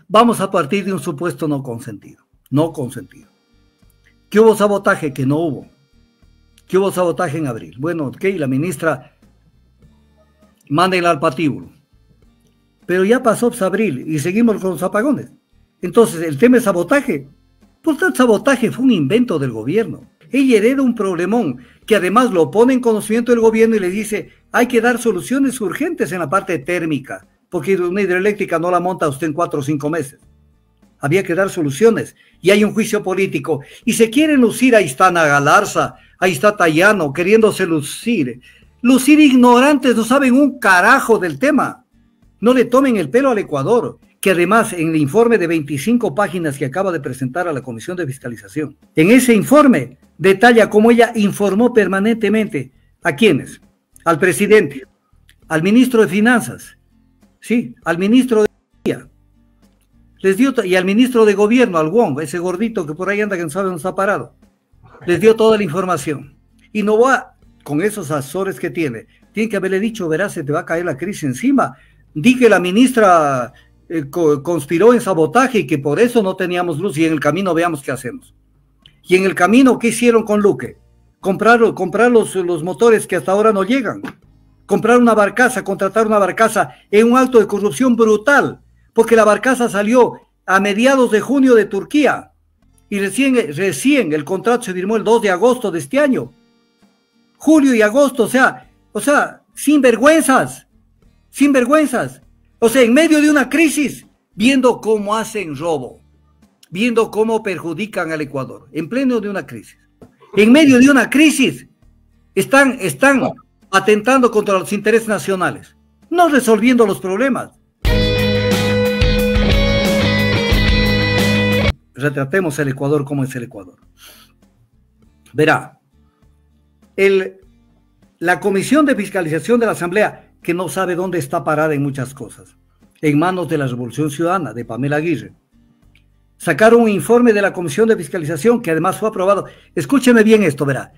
Vamos a partir de un supuesto no consentido. No consentido. ¿Que hubo sabotaje? Que no hubo. ¿Que hubo sabotaje en abril? Bueno, ok, la ministra mándenla al patíbulo. Pero ya pasó abril y seguimos con los apagones. Entonces, el tema de sabotaje, pues el sabotaje fue un invento del gobierno. Ella hereda un problemón que además lo pone en conocimiento del gobierno y le dice, hay que dar soluciones urgentes en la parte térmica, porque una hidroeléctrica no la monta usted en 4 o 5 meses. Había que dar soluciones y hay un juicio político y se quieren lucir, ahí está Ana Galarza, ahí está Tayano, queriéndose lucir ignorantes, no saben un carajo del tema. No le tomen el pelo al Ecuador, que además en el informe de 25 páginas que acaba de presentar a la Comisión de Fiscalización, en ese informe detalla cómo ella informó permanentemente a quiénes, al presidente, al ministro de Finanzas, sí, al ministro de Economía, les dio, y al ministro de Gobierno, al Wong, ese gordito que por ahí anda que no sabe dónde está parado, les dio toda la información. Y no va con esos asesores que tiene que haberle dicho, verás, se te va a caer la crisis encima. Di que la ministra conspiró en sabotaje y que por eso no teníamos luz y en el camino veamos qué hacemos. Y en el camino, ¿qué hicieron con Luque? Comprar los motores que hasta ahora no llegan. Comprar una barcaza, contratar una barcaza en un acto de corrupción brutal, porque la barcaza salió a mediados de junio de Turquía y recién el contrato se firmó el 2 de agosto de este año. Julio y agosto, o sea, sinvergüenzas. O sea, en medio de una crisis, viendo cómo hacen robo, viendo cómo perjudican al Ecuador, en pleno de una crisis. En medio de una crisis, están atentando contra los intereses nacionales, no resolviendo los problemas. Retratemos el Ecuador como es el Ecuador. Verá, la Comisión de Fiscalización de la Asamblea, que no sabe dónde está parada en muchas cosas, en manos de la Revolución Ciudadana, de Pamela Aguirre, sacaron un informe de la Comisión de Fiscalización que además fue aprobado. Escúcheme bien esto, verá.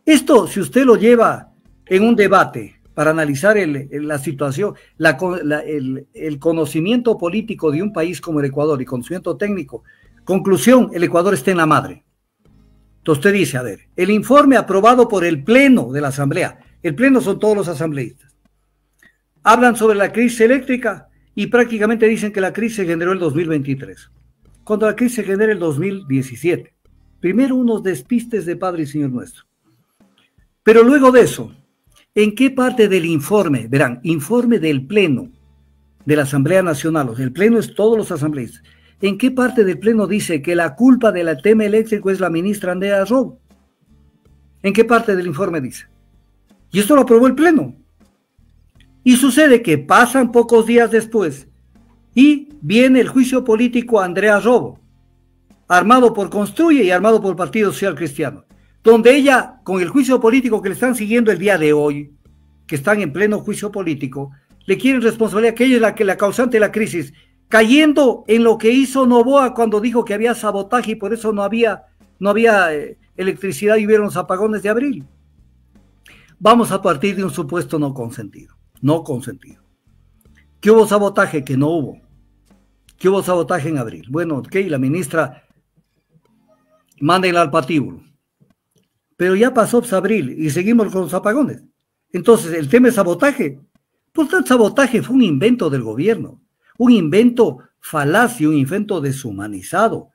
Esto, si usted lo lleva en un debate para analizar la situación, el conocimiento político de un país como el Ecuador y conocimiento técnico, conclusión, el Ecuador está en la madre. Entonces usted dice, a ver, el informe aprobado por el Pleno de la Asamblea, el Pleno son todos los asambleístas, hablan sobre la crisis eléctrica y prácticamente dicen que la crisis se generó el 2023, cuando la crisis se genera el 2017. Primero unos despistes de Padre y Señor nuestro. Pero luego de eso, ¿en qué parte del informe? Verán, informe del Pleno de la Asamblea Nacional, o sea, el Pleno es todos los asambleístas. ¿En qué parte del Pleno dice que la culpa del tema eléctrico es la ministra Andrea Robo? ¿En qué parte del informe dice? Y esto lo aprobó el Pleno. Y sucede que pasan pocos días después y viene el juicio político a Andrea Robo, armado por Construye y armado por el Partido Social Cristiano, donde ella, con el juicio político que le están siguiendo el día de hoy, que están en pleno juicio político, le quieren responsabilidad que ella es la causante de la crisis, cayendo en lo que hizo Noboa cuando dijo que había sabotaje y por eso no había electricidad y hubieron los apagones de abril. Vamos a partir de un supuesto no consentido. No consentido. ¿Que hubo sabotaje? Que no hubo. ¿Que hubo sabotaje en abril? Bueno, ok, la ministra mándenla al patíbulo. Pero ya pasó abril y seguimos con los apagones. Entonces, el tema de sabotaje, pues el sabotaje fue un invento del gobierno, un invento falaz y un invento deshumanizado.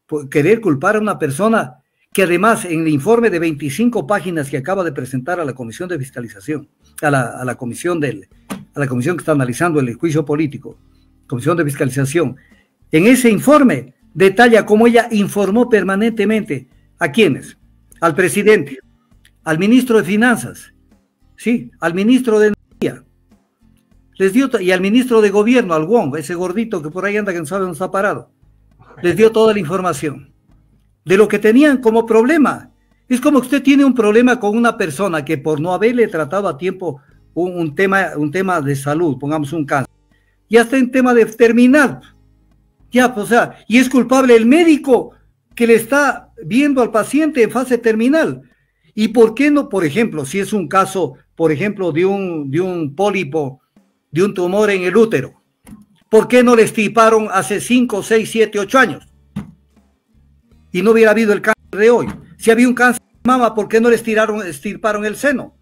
Por querer culpar a una persona que además en el informe de 25 páginas que acaba de presentar a la Comisión de Fiscalización, a la comisión que está analizando el juicio político, Comisión de Fiscalización, en ese informe detalla cómo ella informó permanentemente a quiénes, al presidente, al ministro de Finanzas, sí, al ministro de Energía, y al ministro de Gobierno, al Wong, ese gordito que por ahí anda que no sabe dónde está parado, les dio toda la información de lo que tenían como problema. Es como que usted tiene un problema con una persona que por no haberle tratado a tiempo un tema de salud, pongamos un cáncer, ya está en tema de terminal, ya, o sea, y es culpable el médico que le está viendo al paciente en fase terminal. ¿Y por qué no, por ejemplo, si es un caso, por ejemplo, de un pólipo, de un tumor en el útero? ¿Por qué no le extirparon hace 5, 6, 7, 8 años? Y no hubiera habido el cáncer de hoy. Si había un cáncer de mama, ¿por qué no le extirparon el seno?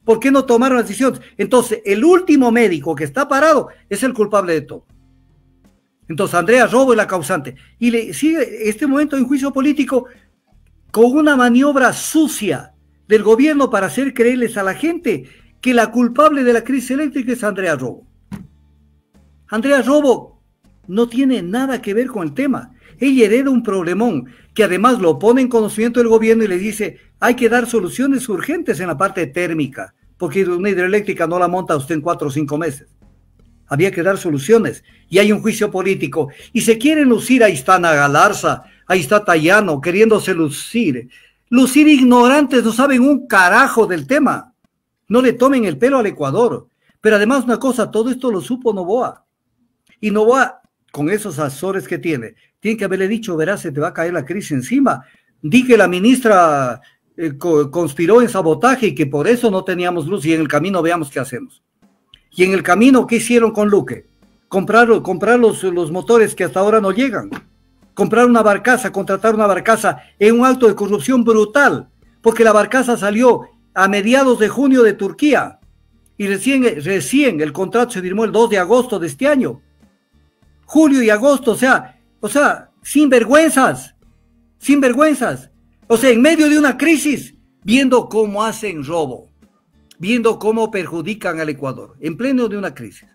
¿Por qué no tomaron las decisiones? Entonces, el último médico que está parado es el culpable de todo. Entonces, Andrea Robo es la causante. Y le sigue este momento en juicio político con una maniobra sucia del gobierno para hacer creerles a la gente que la culpable de la crisis eléctrica es Andrea Robo. Andrea Robo no tiene nada que ver con el tema. Ella hereda un problemón que además lo pone en conocimiento del gobierno y le dice hay que dar soluciones urgentes en la parte térmica, porque una hidroeléctrica no la monta usted en 4 o 5 meses. Había que dar soluciones y hay un juicio político y se quieren lucir, ahí está Ana Galarza, ahí está Tayano queriéndose lucir ignorantes, no saben un carajo del tema, no le tomen el pelo al Ecuador. Pero además una cosa, todo esto lo supo Noboa y Noboa con esos asesores que tiene que haberle dicho, verás, se te va a caer la crisis encima, di que la ministra conspiró en sabotaje y que por eso no teníamos luz y en el camino veamos qué hacemos. Y en el camino, ¿qué hicieron con Luque? Comprar los motores que hasta ahora no llegan. Comprar una barcaza, contratar una barcaza en un acto de corrupción brutal, porque la barcaza salió a mediados de junio de Turquía y recién el contrato se firmó el 2 de agosto de este año. Julio y agosto, o sea, sinvergüenzas. O sea, en medio de una crisis, viendo cómo hacen robo, viendo cómo perjudican al Ecuador, en pleno de una crisis.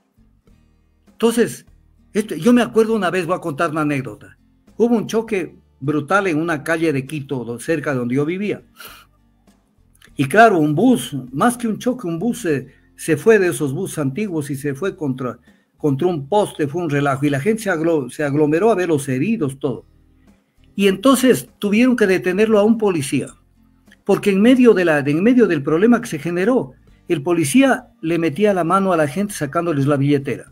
Entonces, yo me acuerdo una vez, voy a contar una anécdota. Hubo un choque brutal en una calle de Quito, cerca de donde yo vivía. Y claro, un bus, más que un choque, un bus se fue de esos buses antiguos y se fue contra un poste, fue un relajo. Y la gente se aglomeró a ver los heridos, todo. Y entonces tuvieron que detenerlo a un policía. Porque en medio del problema que se generó, el policía le metía la mano a la gente sacándoles la billetera.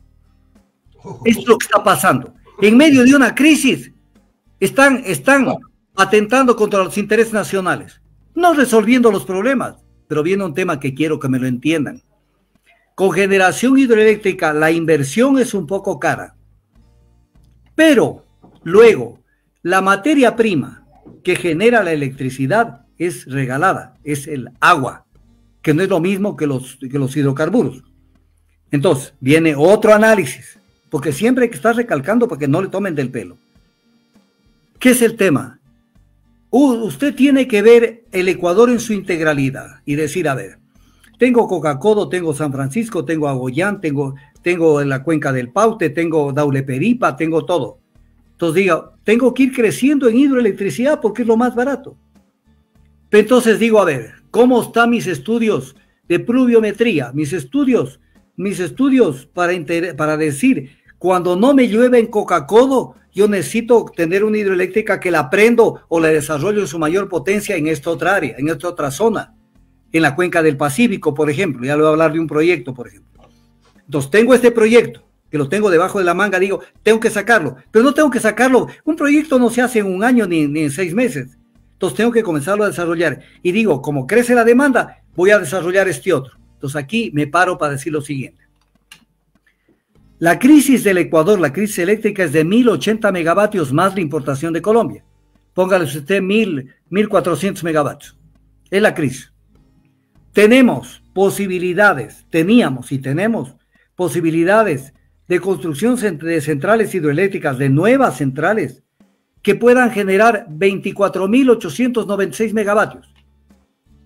Esto es lo que está pasando. En medio de una crisis, están atentando contra los intereses nacionales, no resolviendo los problemas, pero viene un tema que quiero que me lo entiendan. Con generación hidroeléctrica, la inversión es un poco cara, pero luego, la materia prima que genera la electricidad es regalada, es el agua, que no es lo mismo que los hidrocarburos. Entonces, viene otro análisis, porque siempre hay que estar recalcando para que no le tomen del pelo. ¿Qué es el tema? Usted tiene que ver el Ecuador en su integralidad y decir, a ver, tengo Coca-Codo, tengo San Francisco, tengo Agollán, tengo la cuenca del Paute, tengo Dauleperipa, tengo todo. Entonces digo, tengo que ir creciendo en hidroelectricidad porque es lo más barato. Entonces digo, a ver, ¿cómo están mis estudios de pluviometría? Mis estudios para decir, cuando no me llueve en Coca-Codo, yo necesito tener una hidroeléctrica que la prendo o la desarrollo en su mayor potencia en esta otra área, en esta otra zona, en la cuenca del Pacífico, por ejemplo. Ya le voy a hablar de un proyecto, por ejemplo. Entonces tengo este proyecto, que lo tengo debajo de la manga, digo, tengo que sacarlo, pero no tengo que sacarlo. Un proyecto no se hace en un año ni en 6 meses. Entonces tengo que comenzarlo a desarrollar. Y digo, como crece la demanda, voy a desarrollar este otro. Entonces aquí me paro para decir lo siguiente. La crisis del Ecuador, la crisis eléctrica es de 1080 megavatios más la importación de Colombia. Póngale usted 1400 megavatios. Es la crisis. Teníamos y tenemos posibilidades de construcción de centrales hidroeléctricas, de nuevas centrales, que puedan generar 24.896 megavatios.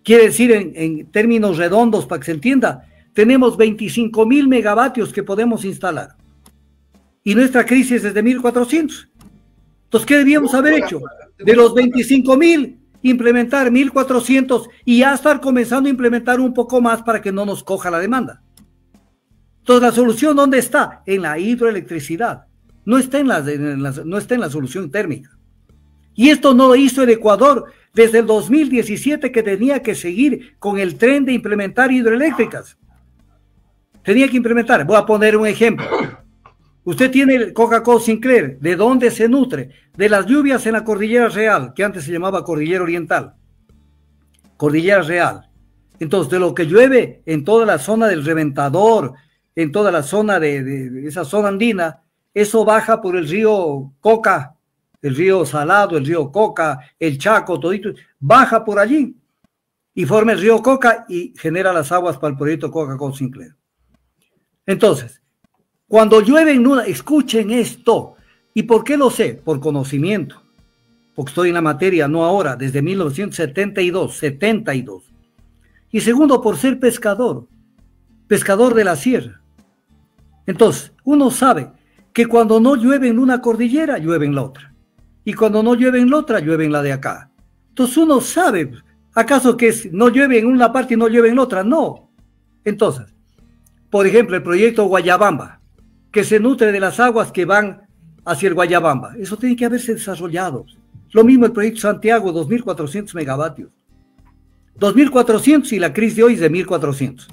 Quiere decir, en términos redondos, para que se entienda, tenemos 25.000 megavatios que podemos instalar. Y nuestra crisis es de 1.400. Entonces, ¿qué debíamos haber hecho? De los 25.000, implementar 1.400 y ya estar comenzando a implementar un poco más para que no nos coja la demanda. Entonces, ¿la solución dónde está? En la hidroelectricidad. No está en la solución térmica. Y esto no lo hizo el Ecuador desde el 2017, que tenía que seguir con el tren de implementar hidroeléctricas. Tenía que implementar. Voy a poner un ejemplo. Usted tiene el Coca-Cola Sinclair. ¿De dónde se nutre? De las lluvias en la Cordillera Real, que antes se llamaba Cordillera Oriental. Cordillera Real. Entonces, de lo que llueve en toda la zona del Reventador, en toda la zona de esa zona andina, eso baja por el río Coca, el río Salado, el río Coca, el Chaco, todito, baja por allí y forma el río Coca y genera las aguas para el proyecto Coca-Cola Sinclair. Entonces, cuando llueve en Nuna, escuchen esto. ¿Y por qué lo sé? Por conocimiento. Porque estoy en la materia, no ahora, desde 1972. Y segundo, por ser pescador de la sierra. Entonces, uno sabe que cuando no llueve en una cordillera, llueve en la otra. Y cuando no llueve en la otra, llueve en la de acá. Entonces uno sabe, ¿acaso que no llueve en una parte y no llueve en la otra? No. Entonces, por ejemplo, el proyecto Guayabamba, que se nutre de las aguas que van hacia el Guayabamba. Eso tiene que haberse desarrollado. Lo mismo el proyecto Santiago, 2.400 megavatios. 2.400 y la crisis de hoy es de 1.400.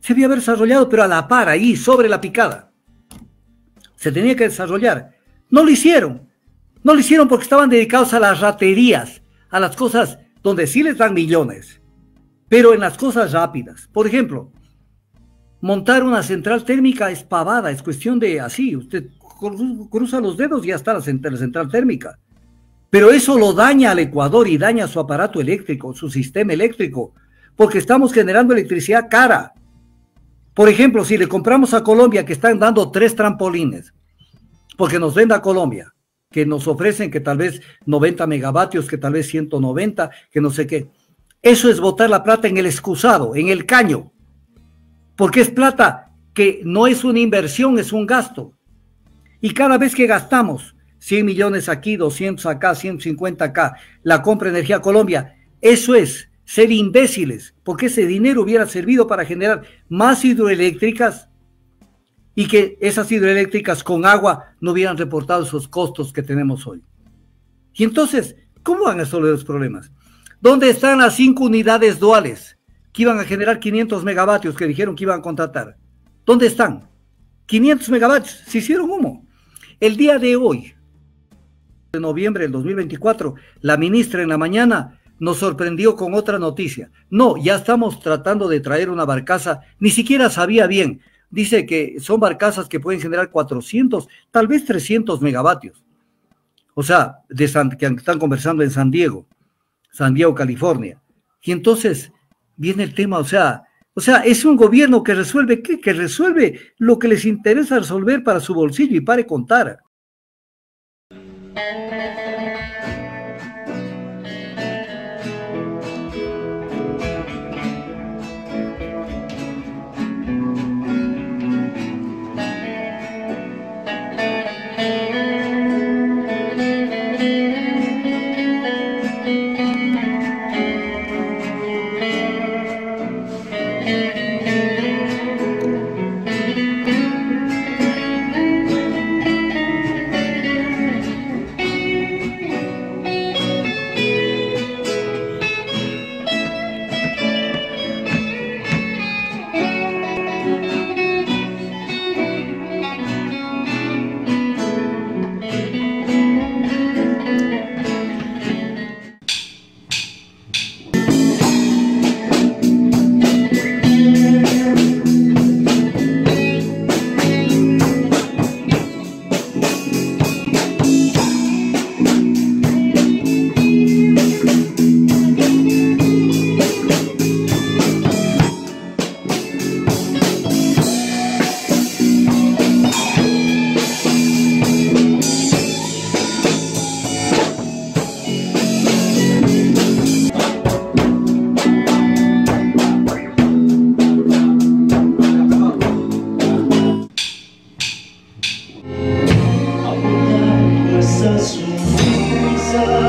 Se debía haber desarrollado, pero a la par, ahí, sobre la picada. Se tenía que desarrollar. No lo hicieron. No lo hicieron porque estaban dedicados a las raterías, a las cosas donde sí les dan millones, pero en las cosas rápidas. Por ejemplo, montar una central térmica es pavada, es cuestión de así, usted cruza los dedos y ya está la central térmica. Pero eso lo daña al Ecuador y daña su aparato eléctrico, su sistema eléctrico, porque estamos generando electricidad cara. Por ejemplo, si le compramos a Colombia, que están dando 3 trampolines, porque nos venda Colombia, que nos ofrecen que tal vez 90 megavatios, que tal vez 190, que no sé qué. Eso es botar la plata en el excusado, en el caño, porque es plata que no es una inversión, es un gasto. Y cada vez que gastamos 100 millones aquí, 200 acá, 150 acá, la compra de energía Colombia, eso es ser imbéciles, porque ese dinero hubiera servido para generar más hidroeléctricas y que esas hidroeléctricas con agua no hubieran reportado esos costos que tenemos hoy. Y entonces, ¿cómo van a resolver los problemas? ¿Dónde están las 5 unidades duales que iban a generar 500 megavatios que dijeron que iban a contratar? ¿Dónde están? 500 megavatios, se hicieron humo. El día de hoy, de noviembre del 2024, la ministra en la mañana nos sorprendió con otra noticia. No, ya estamos tratando de traer una barcaza, ni siquiera sabía bien. Dice que son barcazas que pueden generar 400, tal vez 300 megavatios. O sea, que están conversando en San Diego, California. Y entonces viene el tema, o sea, es un gobierno que resuelve, ¿qué? Que resuelve lo que les interesa resolver para su bolsillo y pare contar. Essa sonrisa